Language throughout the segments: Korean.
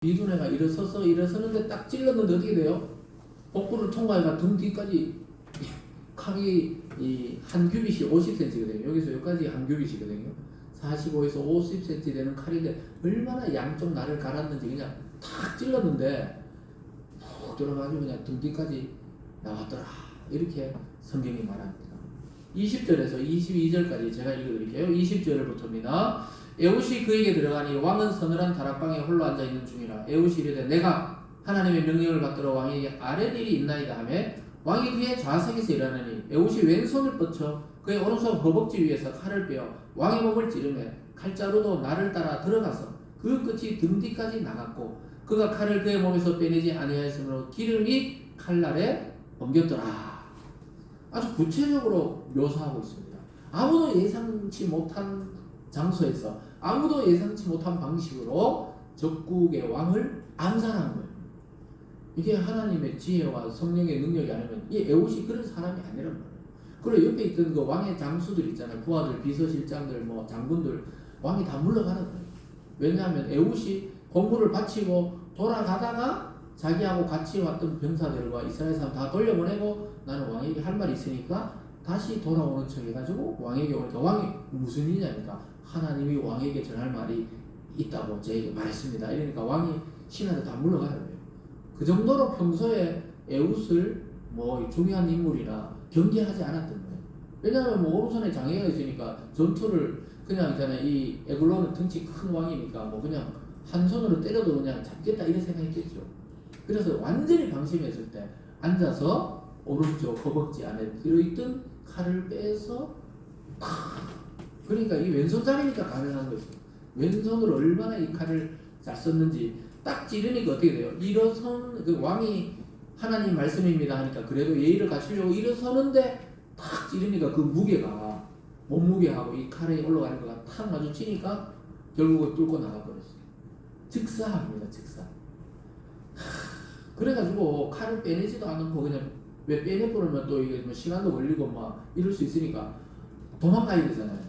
이두네가 일어서는데 딱 찔렀는데 어떻게 돼요? 복부를 통과해가 등 뒤까지 칼이 한 규빗이 50cm거든요. 여기서 여기까지 한 규빗이거든요. 45에서 50cm 되는 칼인데 얼마나 양쪽 날을 갈았는지 그냥 탁 찔렀는데 푹 들어가지고 그냥 등 뒤까지 나왔더라. 이렇게 성경이 말합니다. 20절에서 22절까지 제가 읽어드릴게요. 20절부터입니다. 에훗이 그에게 들어가니 왕은 서늘한 다락방에 홀로 앉아있는 중이라. 에훗이 이르되 내가 하나님의 명령을 받들어 왕에게 아뢰 일이 있나이다 하며 왕이 그의 좌석에서 일하느니 에훗이 왼손을 뻗쳐 그의 오른손 허벅지 위에서 칼을 빼어 왕의 몸을 찌르며 칼자루도 나를 따라 들어가서 그 끝이 등 뒤까지 나갔고 그가 칼을 그의 몸에서 빼내지 아니하였으므로 기름이 칼날에 옮겼더라. 아주 구체적으로 묘사하고 있습니다. 아무도 예상치 못한 장소에서 아무도 예상치 못한 방식으로 적국의 왕을 암살한 거예요. 이게 하나님의 지혜와 성령의 능력이 아니면 이 에훗이 그런 사람이 아니란 말이에요. 그리고 옆에 있던 그 왕의 장수들 있잖아요. 부하들, 비서실장들, 뭐 장군들, 왕이 다 물러가는 거예요. 왜냐하면 에훗이 공부를 바치고 돌아가다가 자기하고 같이 왔던 병사들과 이스라엘 사람 다 돌려보내고 나는 왕에게 할 말이 있으니까 다시 돌아오는 척 해가지고 왕에게 오니까 왕이 무슨 일이냐니까 하나님이 왕에게 전할 말이 있다고 저에게 말했습니다. 이러니까 왕이 신하들 다 물러가는 거예요. 그 정도로 평소에 에훗을 뭐 중요한 인물이나 경계하지 않았던 거예요. 왜냐하면 뭐 오른손에 장애가 있으니까 전투를 그냥 있잖아요. 이 에글론은 덩치 큰 왕이니까 뭐 그냥 한 손으로 때려도 그냥 잡겠다 이런 생각했겠죠. 그래서 완전히 방심했을 때 앉아서 오른쪽 허벅지 안에 들어있던 칼을 빼서 그러니까 이 왼손잡이니까 가능한 거죠. 왼손으로 얼마나 이 칼을 잘 썼는지 딱 찌르니까 어떻게 돼요? 일어선 그 왕이 하나님 말씀입니다 하니까 그래도 예의를 갖추려고 일어서는데 딱 찌르니까 그 무게가 몸무게하고 이 칼에 올라가는 거가 탁 마주치니까 결국은 뚫고 나가버렸어요. 즉사합니다. 즉사. 그래가지고 칼을 빼내지도 않고 그냥 왜 빼내버리면 또 이게 뭐 시간도 걸리고 막 이럴 수 있으니까 도망가야 되잖아요.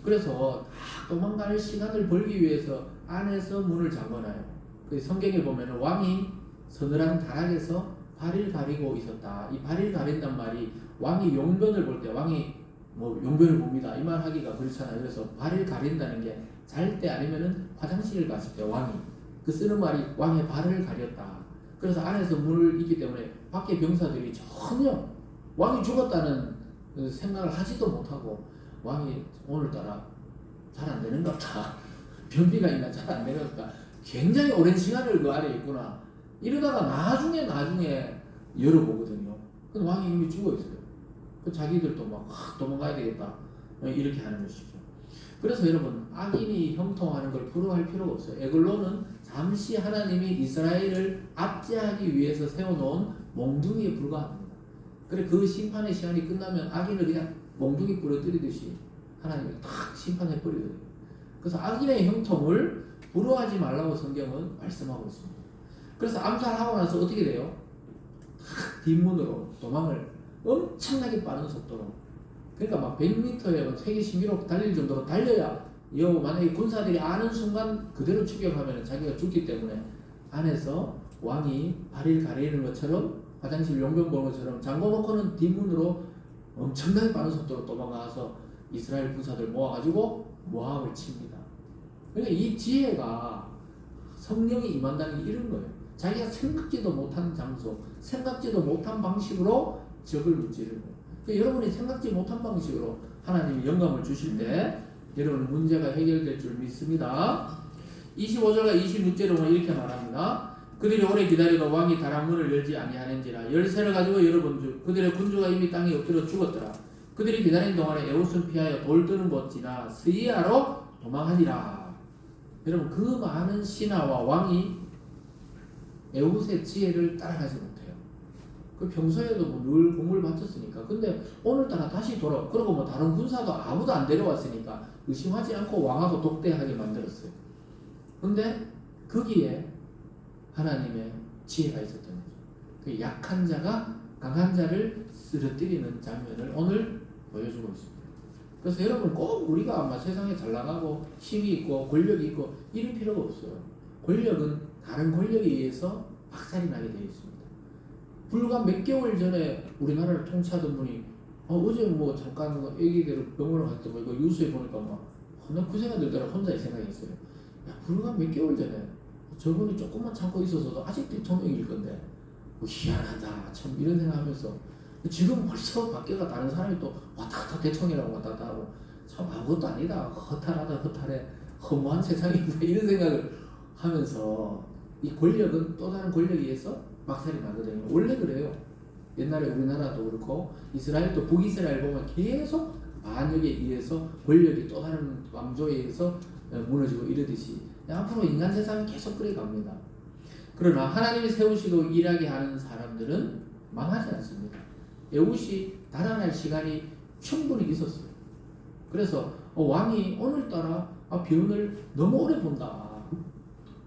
그래서 도망갈 시간을 벌기 위해서 안에서 문을 잠궈놔요. 그 성경에 보면 왕이 서늘한 다락에서 발을 가리고 있었다. 이 발을 가린단 말이 왕이 용변을 볼 때 왕이 뭐 용변을 봅니다. 이 말 하기가 그렇잖아요. 그래서 발을 가린다는 게 잘 때 아니면은 화장실을 갔을 때 왕이 그 쓰는 말이 왕의 발을 가렸다. 그래서 안에서 문을 있기 때문에 밖에 병사들이 전혀 왕이 죽었다는 생각을 하지도 못하고 왕이 오늘따라 잘 안 되는 것 같다. 변비가 있나 잘 안 되는 것 같다. 굉장히 오랜 시간을 그 안에 있구나. 이러다가 나중에 열어보거든요. 근데 왕이 이미 죽어 있어요. 그 자기들도 막 도망가야 되겠다. 이렇게 하는 것이죠. 그래서 여러분 악인이 형통하는 걸 부러워할 필요가 없어요. 에글론은 잠시 하나님이 이스라엘을 압제하기 위해서 세워놓은 몽둥이에 불과합니다. 그래 그 심판의 시간이 끝나면 악인을 그냥 몽둥이 부러뜨리듯이 하나님이 탁 심판해버리거든요. 그래서 악인의 형통을 부러워하지 말라고 성경은 말씀하고 있습니다. 그래서 암살하고 나서 어떻게 돼요? 탁 뒷문으로 도망을 엄청나게 빠른 속도로 그러니까 막 100m에 세계 신기록 달릴 정도로 달려야 만약에 군사들이 아는 순간 그대로 추격하면 자기가 죽기 때문에 안에서 왕이 발을 가리는 것처럼 화장실 용변 보는 것처럼 잠궈놓고는 뒷문으로 엄청나게 빠른 속도로 도망가서 이스라엘 군사들 모아가지고 모압을 칩니다. 그러니까 이 지혜가 성령이 임한다는 게 이런 거예요. 자기가 생각지도 못한 장소, 생각지도 못한 방식으로 적을 무찌르고 그러니까 여러분이 생각지 못한 방식으로 하나님이 영감을 주실 때 여러분 문제가 해결될 줄 믿습니다. 25절과 26절에 보면 이렇게 말합니다. 그들이 오래 기다리고 왕이 다락문을 열지 아니하는지라 열쇠를 가지고 열어본즉 그들의 군주가 이미 땅에 엎드려 죽었더라. 그들이 기다린 동안에 에훗은 피하여 돌 뜨는 곳 지나 스이아로 도망하니라. 여러분 그 많은 신하와 왕이 에훗의 지혜를 따라가지 못해요. 그 평소에도 뭐 늘 공을 바쳤으니까. 근데 오늘따라 다시 그러고 뭐 다른 군사도 아무도 안 데려왔으니까 의심하지 않고 왕하고 독대하게 만들었어요. 근데 거기에 하나님의 지혜가 있었던 거죠. 그 약한 자가 강한 자를 쓰러뜨리는 장면을 오늘 보여주고 있습니다. 그래서 여러분 꼭 우리가 아마 세상에 잘 나가고 힘이 있고 권력이 있고 이럴 필요가 없어요. 권력은 다른 권력에 의해서 박살이 나게 되어 있습니다. 불과 몇 개월 전에 우리나라를 통치하던 분이 어제 뭐 잠깐 애기들 병원을 갔을 때 이거 뉴스에 보니까 나그 생각 들더라. 혼자 이 생각했어요. 야, 불과 몇 개월 전에 저분이 조금만 참고 있어서도 아직 대통령일 건데 희한하다 참 이런 생각하면서 지금 벌써 바뀌어가 다른 사람이 또 왔다 갔다 대통령이라고 왔다 갔다 하고 참 아무것도 아니다 허탈하다 허탈해 허무한 세상인데 이런 생각을 하면서 이 권력은 또 다른 권력에 의해서 막살이 나거든요. 원래 그래요. 옛날에 우리나라도 그렇고 이스라엘도 북이스라엘 보면 계속 반역에 의해서 권력이 또 다른 왕조에 의해서 무너지고 이러듯이 앞으로 인간 세상이 계속 그래 갑니다. 그러나 하나님이 세우시고 일하게 하는 사람들은 망하지 않습니다. 에훗이 달아날 시간이 충분히 있었어요. 그래서 왕이 오늘따라 변을 너무 오래 본다.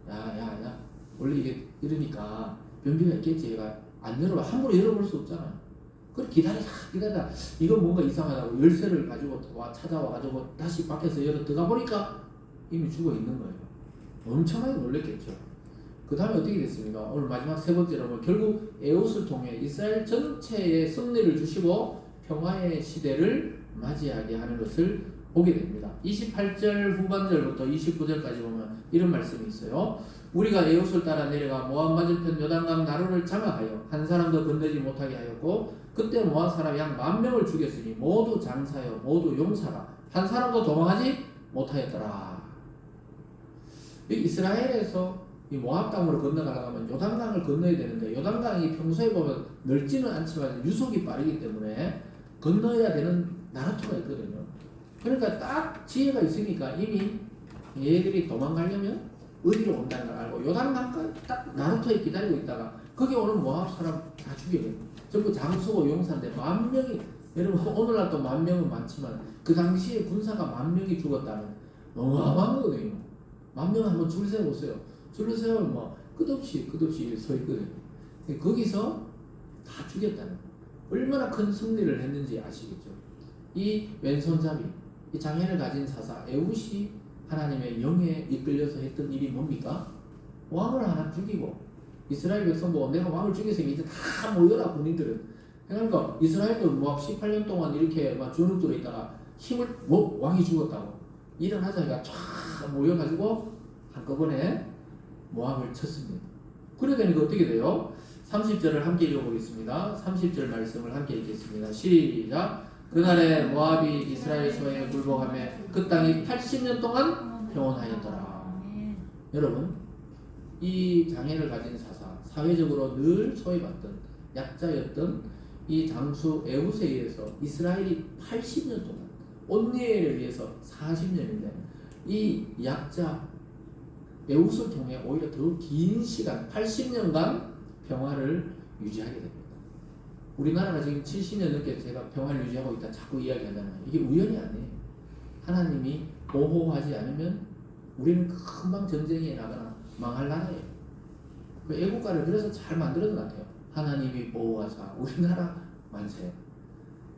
야 원래 이게 이러니까 변비가 있겠지. 얘가 안 열어봐. 함부로 열어볼 수 없잖아요. 그걸 기다리다 이거 뭔가 이상하다고 열쇠를 가지고 찾아와가지고 다시 밖에서 열어 들어가 보니까 이미 죽어 있는 거예요. 엄청나게 놀랬겠죠. 그 다음에 어떻게 됐습니까? 오늘 마지막 세 번째로 결국 에훗을 통해 이스라엘 전체에 승리를 주시고 평화의 시대를 맞이하게 하는 것을 보게 됩니다. 28절 후반절부터 29절까지 보면 이런 말씀이 있어요. 우리가 에훗을 따라 내려가 모압 맞은편 요단강 나루를 장악하여 한 사람도 건너지 못하게 하였고 그때 모압 사람 약 10,000명을 죽였으니 모두 장사여 모두 용사라 한 사람도 도망하지 못하였더라. 이스라엘에서 이 모압 땅으로 건너가려면 요단강을 건너야 되는데 요단강이 평소에 보면 넓지는 않지만 유속이 빠르기 때문에 건너야 되는 나루터가 있거든요. 그러니까 딱 지혜가 있으니까 이미 얘들이 도망가려면 어디로 온다는 걸 알고 요단강까지 딱 나루터에 기다리고 있다가 거기 오는 모압 사람 다 죽여요. 전부 장수고 용사인데 10,000명이 여러분 오늘날 또 10,000명은 많지만 그 당시에 군사가 10,000명이 죽었다면 어마어마한 거거든요. 10,000명 한번 줄 세워보세요. 줄을 세우면 끝없이 서 있거든요. 거기서 다 죽였다는 거예요. 얼마나 큰 승리를 했는지 아시겠죠? 이 왼손잡이, 이 장애를 가진 사사 에훗이 하나님의 영에 이끌려서 했던 일이 뭡니까? 왕을 하나 죽이고 이스라엘 백성 보고 내가 왕을 죽였으니 이제 다 모여라 군인들은. 그러니까 이스라엘도 모압 18년 동안 이렇게 막 주눅들어 있다가 힘을 왕이 죽었다고 일어나자니까 쫙 모여가지고 한꺼번에 모압을 쳤습니다. 그러니까 어떻게 돼요? 30절을 함께 읽어보겠습니다. 30절 말씀을 함께 읽겠습니다. 시작. 그날에 모압이 이스라엘 소에 굴복하며 그 땅이 80년 동안 평온하였더라. 여러분 이 장애를 가진 사사 사회적으로 늘 소외받던 약자였던 이 장수 에훗에 의해서 이스라엘이 80년 동안 온니엘에 의해서 40년인데 이 약자 에훗을 통해 오히려 더 긴 시간 80년간 평화를 유지하게 됩니다. 우리나라가 지금 70년 넘게 제가 평화를 유지하고 있다 자꾸 이야기하잖아요. 이게 우연이 아니에요. 하나님이 보호하지 않으면 우리는 금방 전쟁에 나가나 망할 나라예요. 그 애국가를 그래서 잘 만들었던 것 같아요. 하나님이 보호하사 우리나라 만세.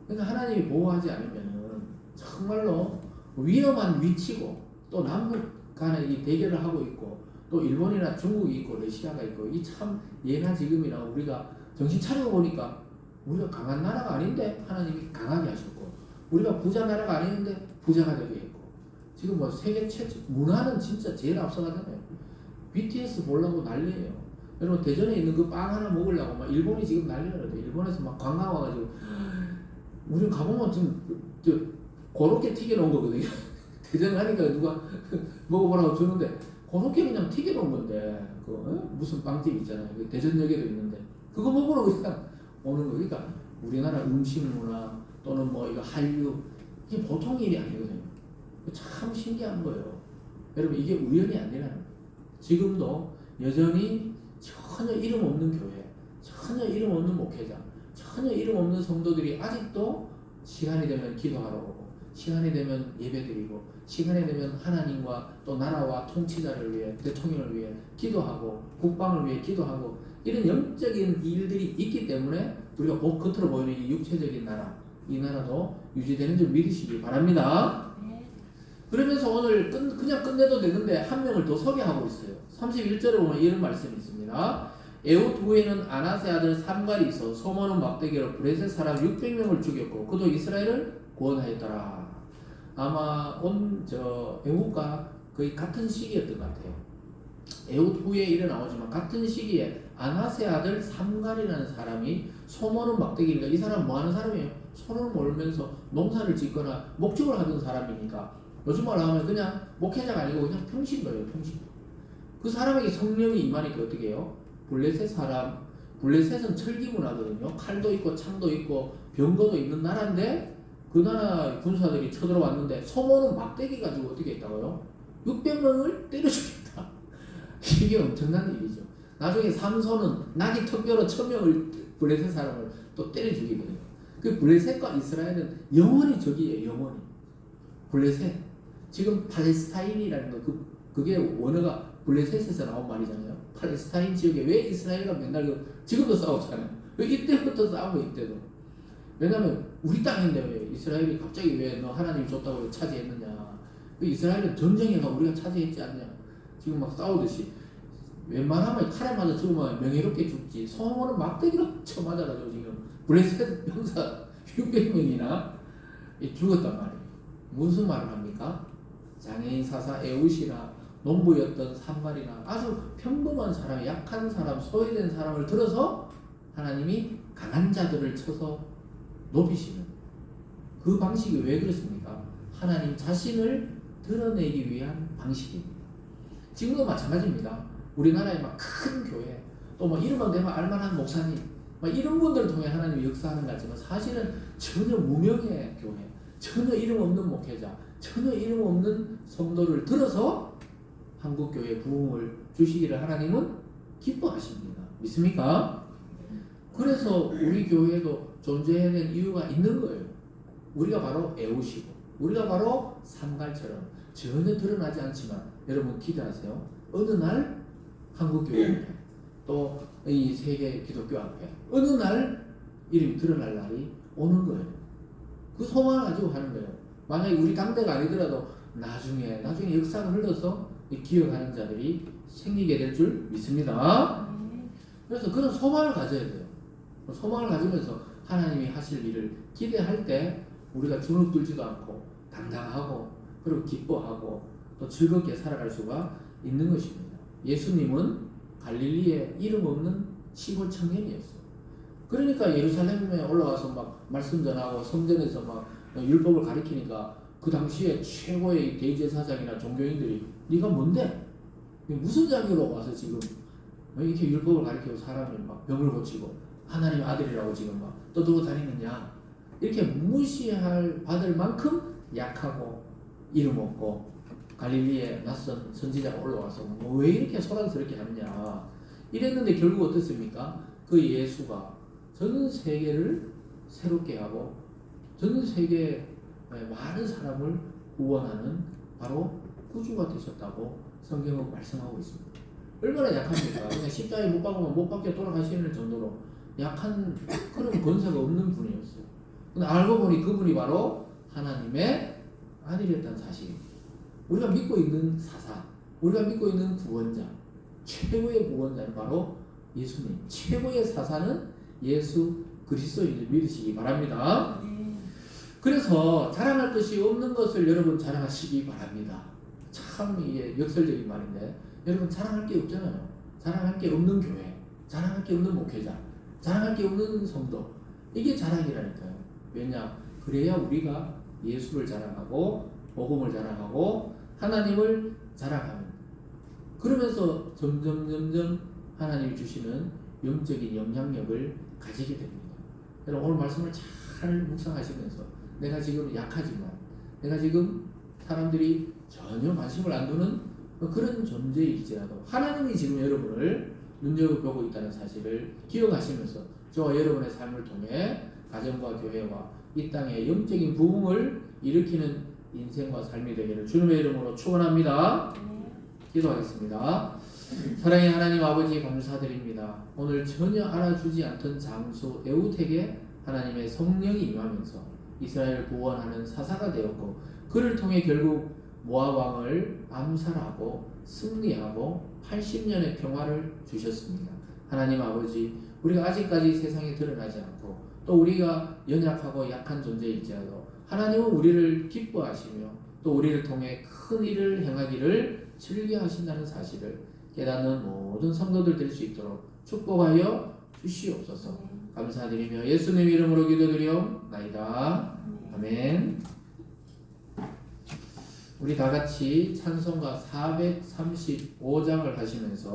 그러니까 하나님이 보호하지 않으면 정말로 위험한 위치고 또 남북 간에 이 대결을 하고 있고 또 일본이나 중국이 있고 러시아가 있고 이 참 예나 지금이나 우리가 정신 차리고 보니까 우리가 강한 나라가 아닌데 하나님이 강하게 하셨고 우리가 부자 나라가 아닌데 부자가 되게 했고 지금 뭐 세계 최초 문화는 진짜 제일 앞서가잖아요. BTS 보려고 난리예요. 여러분 대전에 있는 그 빵 하나 먹으려고 막 일본이 지금 난리라요. 일본에서 막 관광 와가지고 우리는 가보면 좀 고로케 튀겨놓은 거거든요. 대전 가니까 누가 먹어보라고 주는데 고로케 그냥 튀겨놓은 건데 무슨 빵집 있잖아요. 대전역에도 있는데 그거 먹으러 그냥 오는 거. 그러니까 우리나라 음식 문화 또는 뭐 이거 한류 이게 보통 일이 아니거든요. 참 신기한 거예요. 여러분 이게 우연이 아니라는 거예요. 지금도 여전히 전혀 이름 없는 교회, 전혀 이름 없는 목회자, 전혀 이름 없는 성도들이 아직도 시간이 되면 기도하러 오고 시간이 되면 예배드리고 시간이 되면 하나님과 또 나라와 통치자를 위해 대통령을 위해 기도하고 국방을 위해 기도하고 이런 영적인 일들이 있기 때문에 우리가 겉으로 보이는 이 육체적인 나라 이 나라도 유지되는 줄 믿으시기 바랍니다. 그러면서 오늘 그냥 끝내도 되는데 한 명을 더 소개하고 있어요. 31절에 보면 이런 말씀이 있습니다. 에훗 후에는 아나세 아들 삼갈이 있어 소모는 막대기로 브레셋 사람 600명을 죽였고 그도 이스라엘을 구원하였더라. 아마 에훗과 거의 같은 시기였던 것 같아요. 에훗 후에 일어 나오지만 같은 시기에 아나세 아들 삼갈이라는 사람이 소모는 막대기니까 이 사람 뭐 하는 사람이에요? 손을 몰면서 농사를 짓거나 목축을 하던 사람이니까 요즘 말로 하면 그냥 목회자가 아니고 그냥 평신 거예요. 평신. 그 사람에게 성령이 임하니까 어떻게 해요? 블레셋은 철기 문화거든요. 칼도 있고 창도 있고 병거도 있는 나라인데 그 나라 군사들이 쳐들어왔는데 소모는 막대기 가지고 어떻게 했다고요? 600명을 때려 죽였다. 이게 엄청난 일이죠. 나중에 삼손은 나귀 턱뼈로 1000명을 블레셋 사람을 또 때려 죽이거든요. 그 블레셋과 이스라엘은 영원히 적이에요. 영원히. 블레셋. 지금 팔레스타인이라는 거 그게 원어가 블레셋에서 나온 말이잖아요. 팔레스타인 지역에 왜 이스라엘과 맨날 지금도 싸우잖아요. 이때부터 싸우고 이때도. 왜냐면 우리 땅인데 왜 이스라엘이 갑자기 왜 너 하나님 줬다고 차지했느냐. 그 이스라엘은 전쟁에서 우리가 차지했지 않냐. 지금 막 싸우듯이. 웬만하면 칼에 맞아 죽으면 명예롭게 죽지. 소모는 막대기로 쳐맞아가지고 지금 블레셋 병사 600명이나 죽었단 말이에요. 무슨 말을 합니까? 장애인 사사 에훗이나 농부였던 삼갈이나 아주 평범한 사람, 약한 사람, 소외된 사람을 들어서 하나님이 강한 자들을 쳐서 높이시는 그 방식이 왜 그렇습니까? 하나님 자신을 드러내기 위한 방식입니다. 지금도 마찬가지입니다. 우리나라의 막 큰 교회, 또 뭐 이름만 대면 알만한 목사님, 막 이런 분들을 통해 하나님이 역사하는 것 같지만 사실은 전혀 무명의 교회, 전혀 이름 없는 목회자, 전혀 이름 없는 성도를 들어서 한국교회 부흥을 주시기를 하나님은 기뻐하십니다. 믿습니까? 그래서 우리 교회도 존재하는 이유가 있는 거예요. 우리가 바로 에훗이고 우리가 바로 삼갈처럼 전혀 드러나지 않지만 여러분 기대하세요. 어느 날 한국교회 앞에 또 이 세계 기독교 앞에 어느 날 이름이 드러날 날이 오는 거예요. 그 소망을 가지고 하는 거예요. 만약에 우리 당대가 아니더라도 나중에 역사가 흘러서 기억하는 자들이 생기게 될 줄 믿습니다. 그래서 그런 소망을 가져야 돼요. 소망을 가지면서 하나님이 하실 일을 기대할 때 우리가 주눅들지도 않고 당당하고 그리고 기뻐하고 또 즐겁게 살아갈 수가 있는 것입니다. 예수님은 갈릴리에 이름 없는 시골 청년이었어요. 그러니까 예루살렘에 올라와서 막 말씀 전하고 성전에서 막 율법을 가리키니까 그 당시에 최고의 대제사장이나 종교인들이 네가 뭔데? 무슨 자격으로 와서 지금 이렇게 율법을 가리키고 사람이 막 병을 고치고 하나님의 아들이라고 지금 막 떠들고 다니느냐? 이렇게 무시할 받을 만큼 약하고 이름 없고 갈릴리에 낯선 선지자가 올라와서 뭐 왜 이렇게 소란스럽게 하느냐 이랬는데 결국 어떻습니까? 그 예수가 전 세계를 새롭게 하고 전 세계에 많은 사람을 구원하는 바로 구주가 되셨다고 성경은 말씀하고 있습니다. 얼마나 약합니까? 그냥 십자가에 못 박으면 못 박혀 돌아가시는 정도로 약한 그런 권세가 없는 분이었어요. 근데 알고 보니 그분이 바로 하나님의 아들이었다는 사실입니다. 우리가 믿고 있는 사사, 우리가 믿고 있는 구원자, 최고의 구원자는 바로 예수님, 최고의 사사는 예수 그리스도인을 믿으시기 바랍니다. 그래서 자랑할 것이 없는 것을 여러분 자랑하시기 바랍니다. 참 이게 역설적인 말인데 여러분 자랑할 게 없잖아요. 자랑할 게 없는 교회, 자랑할 게 없는 목회자, 자랑할 게 없는 성도, 이게 자랑이라니까요. 왜냐? 그래야 우리가 예수를 자랑하고 복음을 자랑하고 하나님을 자랑하는, 그러면서 점점 하나님이 주시는 영적인 영향력을 가지게 됩니다. 여러분 오늘 말씀을 잘 묵상하시면서 내가 지금 약하지만, 내가 지금 사람들이 전혀 관심을 안 두는 그런 존재일지라도 하나님이 지금 여러분을 눈여겨보고 있다는 사실을 기억하시면서 저와 여러분의 삶을 통해 가정과 교회와 이 땅의 영적인 부흥을 일으키는 인생과 삶이 되기를 주님의 이름으로 축원합니다. 기도하겠습니다. 사랑의 하나님 아버지 감사드립니다. 오늘 전혀 알아주지 않던 장수 에훗에게 하나님의 성령이 임하면서 이스라엘을 구원하는 사사가 되었고 그를 통해 결국 모압 왕을 암살하고 승리하고 80년의 평화를 주셨습니다. 하나님 아버지, 우리가 아직까지 세상에 드러나지 않고 또 우리가 연약하고 약한 존재일지라도 하나님은 우리를 기뻐하시며 또 우리를 통해 큰 일을 행하기를 즐겨하신다는 사실을 깨닫는 모든 성도들 될 수 있도록 축복하여 주시옵소서. 감사드리며 예수님 이름으로 기도드리옵나이다. 아멘. 우리 다 같이 찬송가 435장을 하시면서